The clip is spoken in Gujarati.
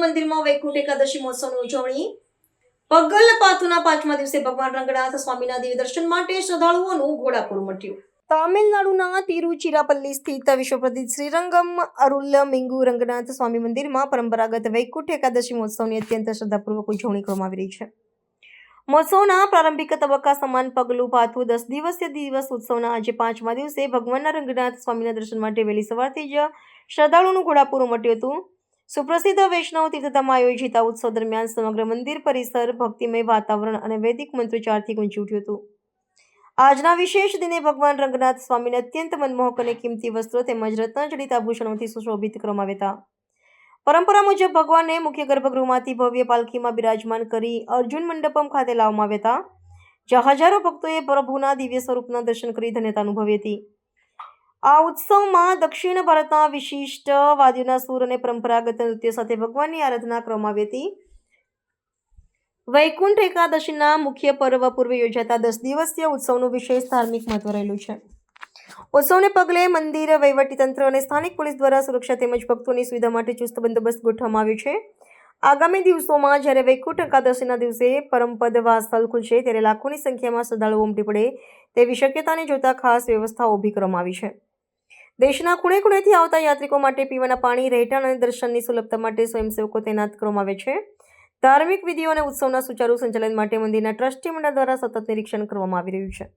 મંદિરમાં વૈકુંઠ એકાદશી મહોત્સવની ઉજવણી પગલ પાથુના 5મા દિવસે ભગવાન રંગનાથ સ્વામીના દિવ્ય દર્શન માટે શ્રદ્ધાળુઓનું ઘોડાપુર ઉમટ્યું. તામિલનાડુના તિરુચિરાપલ્લી સ્થિત વિશ્વ પ્રસિદ્ધ શ્રીરંગમ અરુલમિંગુ રંગનાથ સ્વામી મંદિરમાં પરંપરાગત વૈકુંઠ એકાદશી મહોત્સવની અત્યંત શ્રદ્ધાપૂર્વક ઉજવણી કરવામાં આવી રહી છે. મહોત્સવના પ્રારંભિક તબક્કા સમાન પગલું પાથું 10 દિવસીય દિવસ ઉત્સવના આજે 5મા દિવસે ભગવાનના રંગનાથ સ્વામીના દર્શન માટે વહેલી સવારથી જ શ્રદ્ધાળુઓનું ઘોડાપુર ઉમટ્યું હતું. સુપ્રસિદ્ધ વૈષ્ણવ તીર્થધામમાં આયોજિત આ ઉત્સવ દરમિયાન સમગ્ર મંદિર પરિસર ભક્તિમય વાતાવરણ અને વૈદિક મંત્રોચ્ચારથી ગુંજી ઉઠ્યું હતું. આજના વિશેષ દિને ભગવાન રંગનાથ સ્વામીને અત્યંત મનમોહક અને કિંમતી વસ્ત્રો તેમજ રત્નજડિત આભૂષણોથી સુશોભિત કરવામાં આવ્યા હતા. પરંપરા મુજબ ભગવાનને મુખ્ય ગર્ભગૃહમાંથી ભવ્ય પાલખીમાં બિરાજમાન કરી અર્જુન મંડપમ ખાતે લાવવામાં આવ્યા હતા, જ્યાં હજારો ભક્તોએ પ્રભુના દિવ્ય સ્વરૂપના દર્શન કરી ધન્યતા અનુભવી હતી. આ ઉત્સવમાં દક્ષિણ ભારતના વિશિષ્ટ વાદ્યોના સૂર અને પરંપરાગત નૃત્ય સાથે ભગવાનની આરાધના કરવામાં આવી હતી. વૈકુંઠ એકાદશીના મુખ્ય પર્વ પૂર્વે યોજાતા 10 દિવસીય ઉત્સવનું વિશેષ ધાર્મિક મહત્વ રહેલું છે. ઉત્સવને પગલે મંદિર વહીવટીતંત્ર અને સ્થાનિક પોલીસ દ્વારા સુરક્ષા તેમજ ભક્તોની સુવિધા માટે ચુસ્ત બંદોબસ્ત ગોઠવવામાં આવ્યો છે. આગામી દિવસોમાં જ્યારે વૈકુંઠ એકાદશીના દિવસે પરમપદ વાસસ્થળ ખુલશે ત્યારે લાખોની સંખ્યામાં શ્રદ્ધાળુઓ ઉમટી પડે તેવી શક્યતાને જોતા ખાસ વ્યવસ્થાઓ ઊભી કરવામાં આવી છે. દેશના ખૂણે ખૂણેથી આવતા યાત્રિકો માટે પીવાના પાણી, રહેઠાણ અને દર્શનની સુલભતા માટે સ્વયંસેવકો તૈનાત કરવામાં આવે છે. ધાર્મિક વિધિઓ અને ઉત્સવના સુચારુ સંચાલન માટે મંદિરના ટ્રસ્ટી મંડળ દ્વારા સતત નિરીક્ષણ કરવામાં આવી રહ્યું છે.